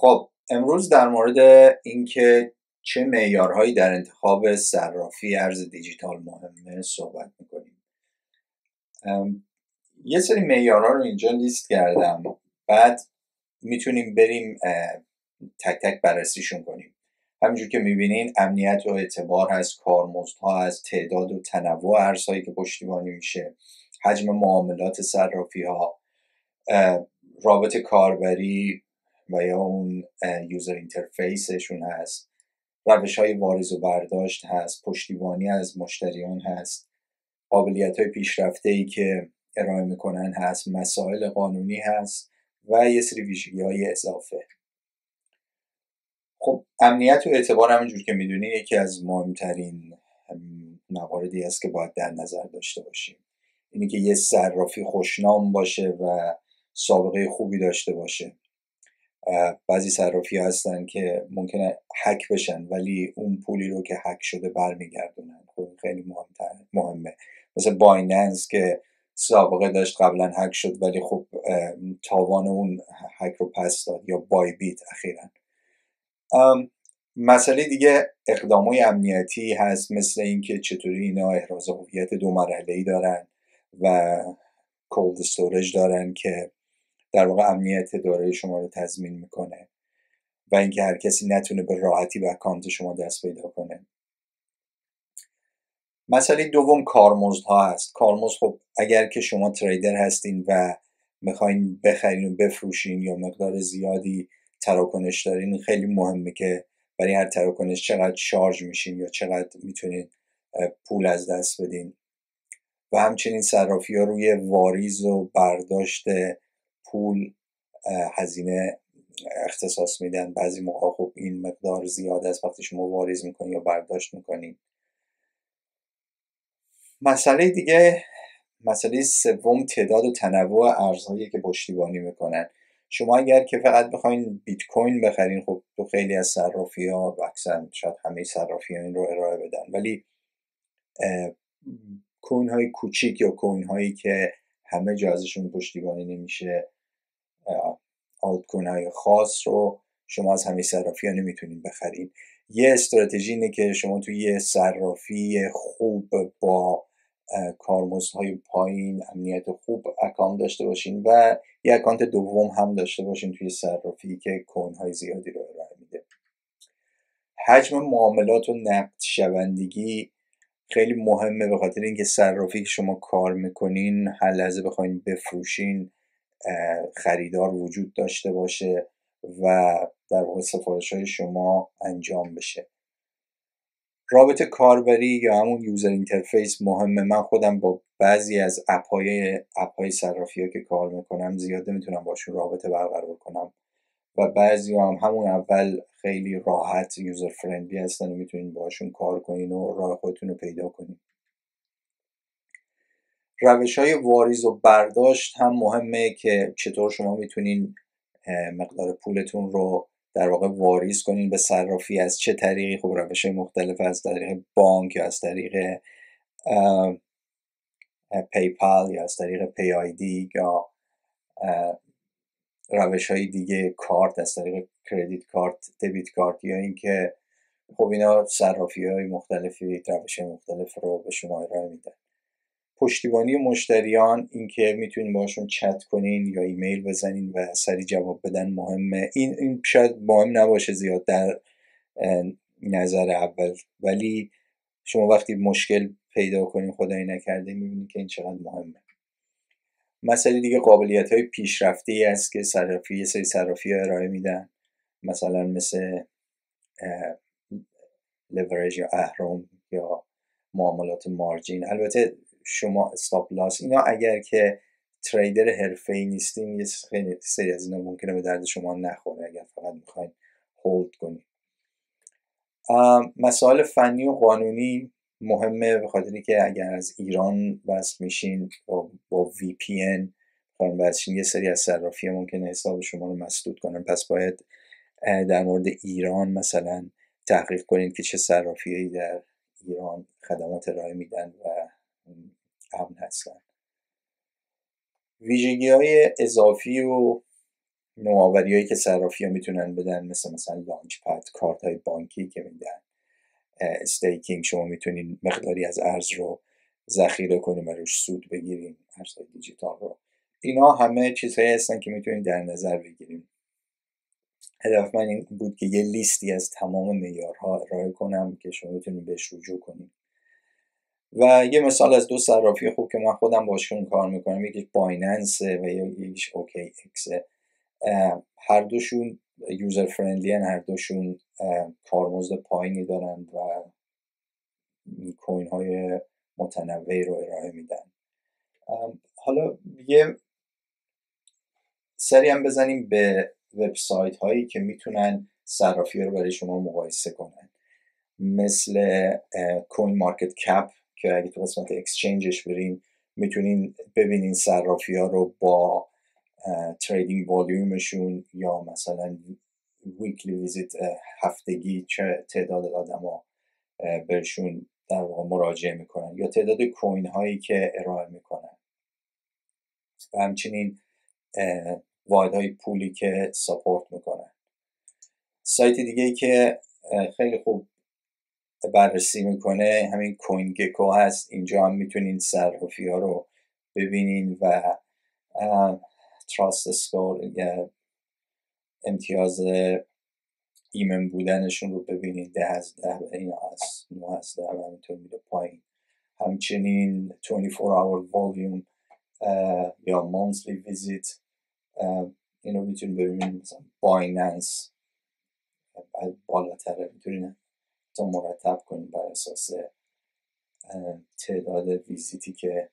خب امروز در مورد اینکه چه معیارهایی در انتخاب صرافی ارز دیجیتال مهمه صحبت میکنیم. یه سری معیارها رو اینجا لیست کردم، بعد میتونیم بریم تک تک بررسیشون کنیم. همینجور که میبینین امنیت و اعتبار هست، کارمزدها هست، تعداد و تنوع ارزهایی که پشتیبانی میشه، حجم معاملات صرافی ها، رابط کاربری و یا اون یوزر اینترفیسشون هست، روش های واریز و برداشت هست، پشتیبانی از مشتریان هست، قابلیت های پیشرفته ای که ارائه میکنن هست، مسائل قانونی هست و یه سری ویژگی های اضافه. خب امنیت و اعتبار همینجور که میدونین یکی از مهمترین مواردی است که باید در نظر داشته باشیم. اینی که یه صرافی خوشنام باشه و سابقه خوبی داشته باشه. بعضی صرافی هستن که ممکنه هک بشن ولی اون پولی رو که هک شده برمیگردونن. خب خیلی مهمه. مثل بایننس که سابقه داشت قبلا هک شد ولی خب تاوان اون هک رو پس داد، یا بای بیت اخیراً. مسئله دیگه اقدامات امنیتی هست، مثل اینکه چطوری اینا احراز هویت 2 مرحله‌ای دارن و کولد استوریج دارن که در واقع امنیت دارایی شما رو تضمین میکنه و اینکه هر کسی نتونه به راحتی به اکانت شما دست پیدا کنه. مسئله دوم کارمزدها هست. کارمزد، خب اگر که شما تریدر هستین و میخواین بخرین و بفروشین یا مقدار زیادی تراکنش دارین، خیلی مهمه که برای هر تراکنش چقدر شارژ میشین یا چقدر میتونین پول از دست بدین. و همچنین صرافی ها روی واریز و برداشت پول هزینه اختصاص میدن. بعضی موقع خب این مقدار زیاد است وقتی شما واریز میکنین یا برداشت میکنین. مسئله سوم تعداد و تنوع ارزهایی که پشتیبانی میکنن. شما اگر که فقط بخواین بیت کوین بخرین، خب تو خیلی از صرافی ها و اکثر شاید همه صرافی ها این رو ارائه بدن، ولی کوین های کوچیک یا کوین هایی که همه جا ازشون پشتیبانی نمیشه، آلت کوین های خاص رو شما از همه صرافی ها نمیتونین بخرین. یه استراتژی اینه که شما توی یه صرافی خوب با کارمزدهای پایین، امنیت خوب اکانت داشته باشین و یه اکانت دوم هم داشته باشین توی صرافی که کوین های زیادی رو ارائه میده. حجم معاملات و نقد شوندگی خیلی مهمه، به خاطر اینکه صرافی که شما کار میکنین هر لحظه بخواین بفروشین خریدار وجود داشته باشه و در واقع سفارش های شما انجام بشه. رابط کاربری یا همون یوزر اینترفیس مهمه. من خودم با بعضی از اپ‌های صرافی ها که کار میکنم زیاد نمیتونم باشون رابطه برقرار کنم و بعضی هم همون اول خیلی راحت یوزر فرندلی هستن و میتونین باشون کار کنین و راه خودتون رو پیدا کنین. روش های واریز و برداشت هم مهمه که چطور شما میتونین مقدار پولتون رو در واقع واریز کنین به صرافی، از چه طریقی. خب روش های مختلف، از طریق بانک یا از طریق پیپال یا از طریق پی آی دی یا روش های دیگه، کارت از طریق کردیت کارت، دبیت کارت، یا اینکه خب اینا صرافی های مختلفی روش های مختلف رو به شما ارائه میدن. پشتیبانی مشتریان، اینکه میتونین باشون چت کنین یا ایمیل بزنین و سریع جواب بدن مهمه. این شاید مهم نباشه زیاد در نظر اول، ولی شما وقتی مشکل پیدا کنین خدایی نکرده میبینین که این چقدر مهمه. مسئله دیگه قابلیت های پیشرفته است که یه سری صرافی ها ارائه میدن، مثلا مثل لورج یا اهرم یا معاملات مارجین. البته شما استاپ لاس، اینا اگر که تریدر حرفه‌ای نیستین یه سری از اینا ممکنه به درد شما نخوره اگر فقط میخواین هولد کنین. مسائل فنی و قانونی مهمه، به خاطری که اگر از ایران وصل میشین با وی پی ان وصل، یه سری از صرافی ها ممکنه حساب شما رو مسدود کنن، پس باید در مورد ایران مثلا تحقیق کنین که چه صرافی‌هایی در ایران خدمات ارائه میدن و امن هستن. ویژگی‌های اضافی و نوآوری هایی که صرافی ها میتونن بدن، مثلا لانچ پد، کارت های بانکی که میدن، استیکینگ، شما میتونین مقداری از ارز رو ذخیره کنین و روش سود بگیرین، ارزهای دیجیتال رو. اینا همه چیزهایی هستن که میتونین در نظر بگیرین. هدف من این بود که یه لیستی از تمام معیارها ارائه کنم که شما بتونین بهش رجوع کنین. و یه مثال از 2 صرافی خوب که من خودم باشون کار میکنم، یکی بایننس و یکیش اوکی اکسه. هر دوشون یوزر فرندلی هن، هر دوشون کارمزد پایینی دارن و کوین های متنوعی رو ارائه میدن. حالا یه سری هم بزنیم به وبسایت هایی که میتونن صرافی رو برای شما مقایسه کنن، مثل کوین مارکت کپ که اگه تو قسمت اکسچنجش برین میتونین ببینین صرافی ها رو با تریدینگ والیومشون یا مثلا ویکلی ویزیت، هفتگی چه تعداد آدم ها بهشون در واقع مراجعه میکنن یا تعداد کوین هایی که ارائه میکنن و همچنین واحد های پولی که ساپورت میکنن. سایت دیگه ای که خیلی خوب بررسی میکنه همین کوین گکو هست. اینجا هم میتونین صرافی ها رو ببینین و تراست اسکور یا امتیاز ایمن بودنشون رو ببینین. 10 از 10 اینا هست، 9 از 10 و همینطور میره پایین. همچنین 24 hour volume یا monthly visit اینو میتونین ببینین. مثلا بایننس بالاتره، میتونین تا مرتب کنین بر اساس تعداد ویزیتی که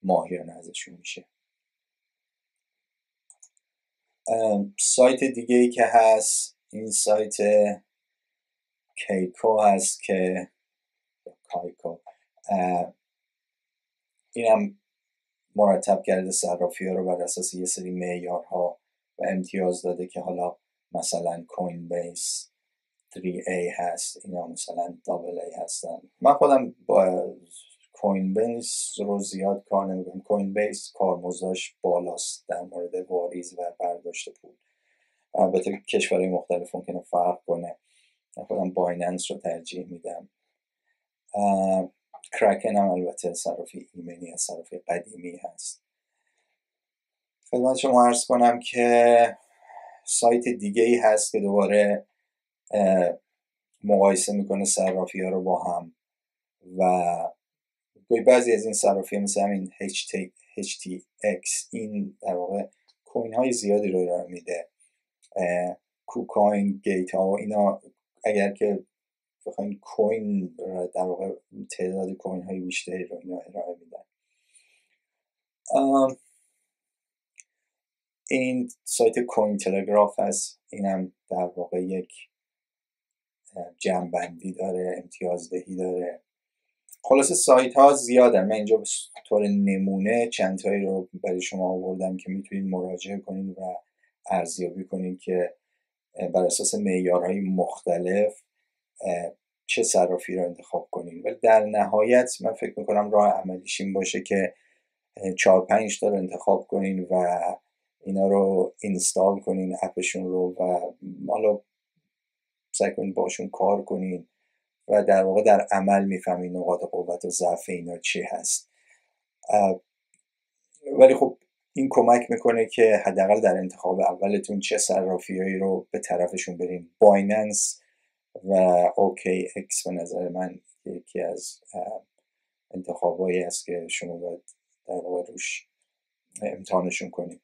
ماهیانه ازشون میشه. سایت دیگه ای که هست این سایت کیکو هست که کایکو، این هم مرتب کرده صرافی ها رو بر اساس یه سری معیارها و امتیاز داده که حالا مثلا کوین بیس 3A هست، اینا مثلا AA هستن. من خودم با کوین بیس رو زیاد کار نمیکنم. کوین بیس کارمزدش بالاست در مورد واریز و برداشت پول. البته کشورهای مختلف ممکنه فرق کنه. من خودم بایننس رو ترجیح میدم. کرکن هم البته صرافی ایمنی هست، صرافی قدیمی هست. خدمت شما عرض کنم که سایت دیگه ای هست که دوباره مقایسه میکنه صرافی ها رو با هم و بعضی از این صرافی ها مثل همین HTX این در واقع کوین های زیادی رو ارائه میده. کوکوین، گیت ها و اینا اگر که بخواین کوین در واقع تعداد کوین های بیشتری رو اینا ارائه میدن. این سایت کوین تلگراف هست. اینم در واقع یک جمع‌بندی داره، امتیازدهی داره. خلاصه سایت ها زیادن. من اینجا به طور نمونه چند تایی رو برای شما آوردم که میتونید مراجعه کنید و ارزیابی کنید که بر اساس معیارهای مختلف چه صرافی رو انتخاب کنید. ولی در نهایت من فکر میکنم راه عملیش این باشه که 4-5 تا رو انتخاب کنین و اینا رو اینستال کنین، اپشون رو، و حالا سعی کنین باشون کار کنین و در واقع در عمل میفهمین نقاط قوت و ضعف اینا چی هست. ولی خب این کمک میکنه که حداقل در انتخاب اولتون چه صرافیایی رو به طرفشون برین. بایننس و اوکی اکس به نظر من یکی از انتخابایی است که شما باید در واقع روش امتحانشون کنید.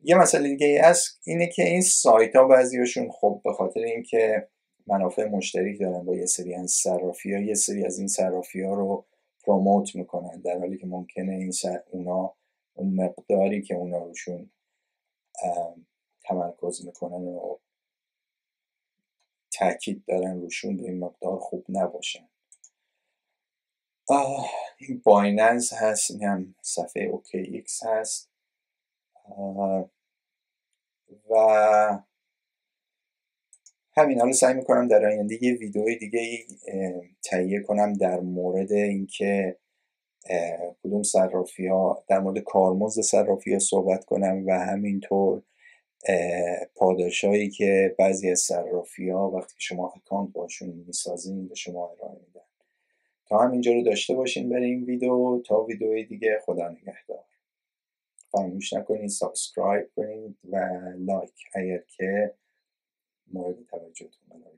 یه مسئله دیگه ای هست، اینه که این سایت ها بعضیشون خب به خاطر اینکه منافع مشترک دارن با یه سری از صرافی ها، یه سری از این صرافی ها رو پروموت میکنن، در حالی که ممکنه اونا اون مقداری که اونا روشون تمرکز میکنن و تاکید دارن روشون به این مقدار خوب نباشن. این بایننس هست، این هم صفحه اوکی ایکس هست و همین. حالا سعی میکنم در آینده یه ویدئوی دیگه تهیه کنم در مورد اینکه کدوم صرافی ها، در مورد کارمزد صرافی ها صحبت کنم و همینطور پاداشایی که بعضی از صرافی‌ها وقتی شما اکانت باشون میسازین به شما ارائه میدن. تا همینجا رو داشته باشین برای این ویدیو. تا ویدیوی دیگه، خدا نگهدار. فراموش نکنید سابسکرایب کنید و لایک اگر که مورد توجهتون قرار